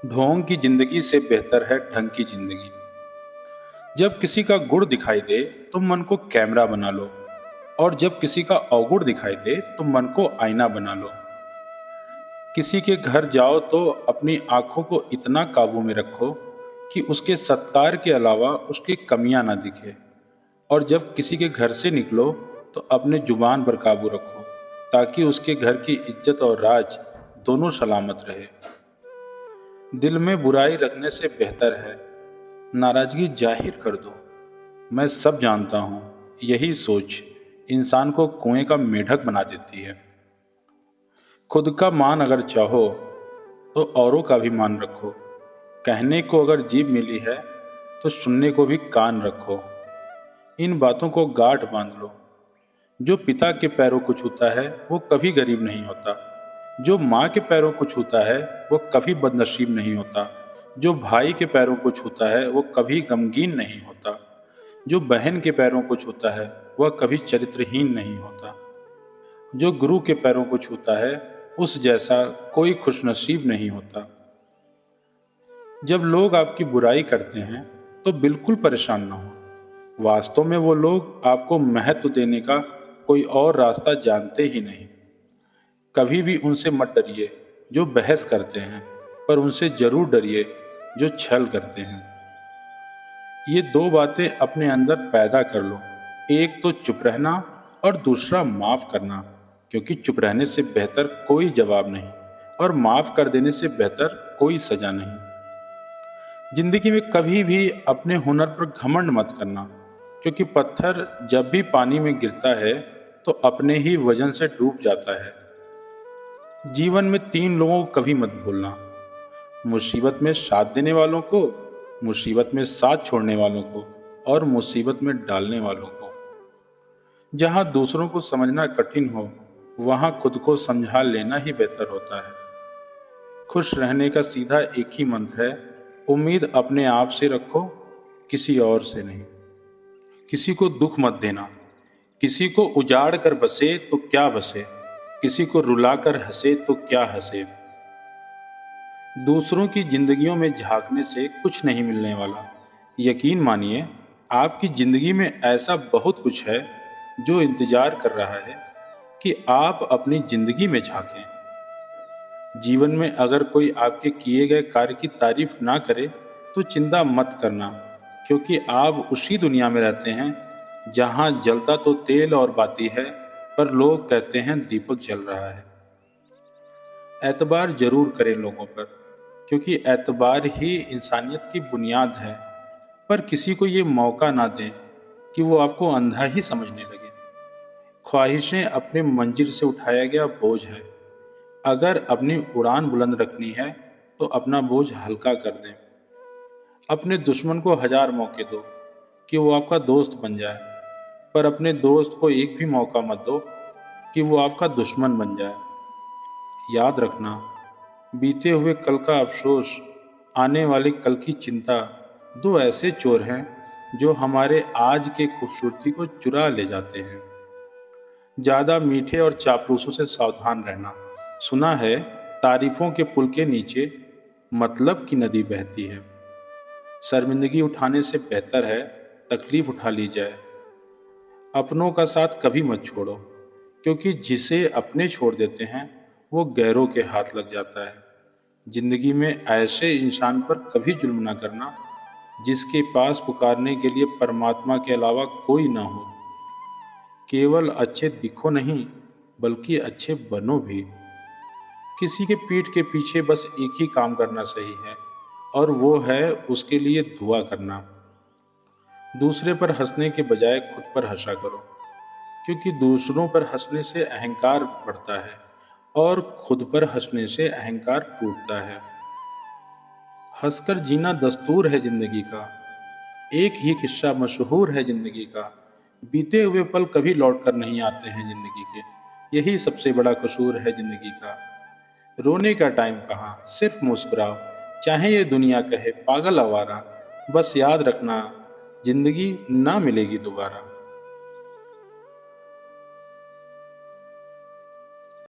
ढोंग की जिंदगी से बेहतर है ढंग की जिंदगी। जब किसी का गुण दिखाई दे तो मन को कैमरा बना लो, और जब किसी का अवगुण दिखाई दे तो मन को आईना बना लो। किसी के घर जाओ तो अपनी आंखों को इतना काबू में रखो कि उसके सत्कार के अलावा उसकी कमियां ना दिखे। और जब किसी के घर से निकलो तो अपने जुबान पर काबू रखो, ताकि उसके घर की इज्जत और राज दोनों सलामत रहे। दिल में बुराई रखने से बेहतर है नाराजगी जाहिर कर दो। मैं सब जानता हूँ, यही सोच इंसान को कुएं का मेढक बना देती है। खुद का मान अगर चाहो तो औरों का भी मान रखो। कहने को अगर जीभ मिली है तो सुनने को भी कान रखो। इन बातों को गांठ बांध लो। जो पिता के पैरों को छूता है वो कभी गरीब नहीं होता। जो माँ के पैरों को छूता है वो कभी बदनसीब नहीं होता। जो भाई के पैरों को छूता है वो कभी गमगीन नहीं होता। जो बहन के पैरों को छूता है वह कभी चरित्रहीन नहीं होता। जो गुरु के पैरों को छूता है उस जैसा कोई खुशनसीब नहीं होता। जब लोग आपकी बुराई करते हैं तो बिल्कुल परेशान ना हो। वास्तव में वो लोग आपको महत्व देने का कोई और रास्ता जानते ही नहीं। कभी भी उनसे मत डरिए जो बहस करते हैं, पर उनसे जरूर डरिए जो छल करते हैं। ये दो बातें अपने अंदर पैदा कर लो, एक तो चुप रहना और दूसरा माफ करना, क्योंकि चुप रहने से बेहतर कोई जवाब नहीं और माफ कर देने से बेहतर कोई सजा नहीं। जिंदगी में कभी भी अपने हुनर पर घमंड मत करना, क्योंकि पत्थर जब भी पानी में गिरता है तो अपने ही वजन से डूब जाता है। जीवन में तीन लोगों को कभी मत भूलना: मुसीबत में साथ देने वालों को, मुसीबत में साथ छोड़ने वालों को, और मुसीबत में डालने वालों को। जहां दूसरों को समझना कठिन हो वहां खुद को समझा लेना ही बेहतर होता है। खुश रहने का सीधा एक ही मंत्र है: उम्मीद अपने आप से रखो, किसी और से नहीं। किसी को दुख मत देना। किसी को उजाड़ कर बसे तो क्या बसे, किसी को रुलाकर हंसे तो क्या हंसे। दूसरों की जिंदगियों में झांकने से कुछ नहीं मिलने वाला। यकीन मानिए, आपकी जिंदगी में ऐसा बहुत कुछ है जो इंतजार कर रहा है कि आप अपनी जिंदगी में झांकें। जीवन में अगर कोई आपके किए गए कार्य की तारीफ ना करे तो चिंता मत करना, क्योंकि आप उसी दुनिया में रहते हैं जहां जलता तो तेल और बाती है, पर लोग कहते हैं दीपक जल रहा है। एतबार जरूर करें लोगों पर, क्योंकि एतबार ही इंसानियत की बुनियाद है। पर किसी को ये मौका ना दें कि वो आपको अंधा ही समझने लगे। ख्वाहिशें अपने मंजिल से उठाया गया बोझ है। अगर अपनी उड़ान बुलंद रखनी है तो अपना बोझ हल्का कर दें। अपने दुश्मन को 1000 मौके दो कि वो आपका दोस्त बन जाए, पर अपने दोस्त को एक भी मौका मत दो कि वो आपका दुश्मन बन जाए। याद रखना, बीते हुए कल का अफसोस, आने वाले कल की चिंता दो ऐसे चोर हैं जो हमारे आज के खूबसूरती को चुरा ले जाते हैं। ज़्यादा मीठे और चापलूसों से सावधान रहना। सुना है तारीफों के पुल के नीचे मतलब की नदी बहती है। शर्मिंदगी उठाने से बेहतर है तकलीफ उठा ली जाए। अपनों का साथ कभी मत छोड़ो, क्योंकि जिसे अपने छोड़ देते हैं वो गैरों के हाथ लग जाता है। जिंदगी में ऐसे इंसान पर कभी जुल्म ना करना जिसके पास पुकारने के लिए परमात्मा के अलावा कोई ना हो। केवल अच्छे दिखो नहीं, बल्कि अच्छे बनो भी। किसी के पीठ के पीछे बस एक ही काम करना सही है, और वो है उसके लिए दुआ करना। दूसरे पर हंसने के बजाय खुद पर हंसा करो, क्योंकि दूसरों पर हंसने से अहंकार बढ़ता है और खुद पर हंसने से अहंकार टूटता है। हंसकर जीना दस्तूर है जिंदगी का। एक ही किस्सा मशहूर है जिंदगी का। बीते हुए पल कभी लौट कर नहीं आते हैं जिंदगी के। यही सबसे बड़ा कसूर है जिंदगी का। रोने का टाइम कहाँ, सिर्फ मुस्कुराओ, चाहे ये दुनिया कहे पागल आवारा। बस याद रखना, जिंदगी ना मिलेगी दोबारा।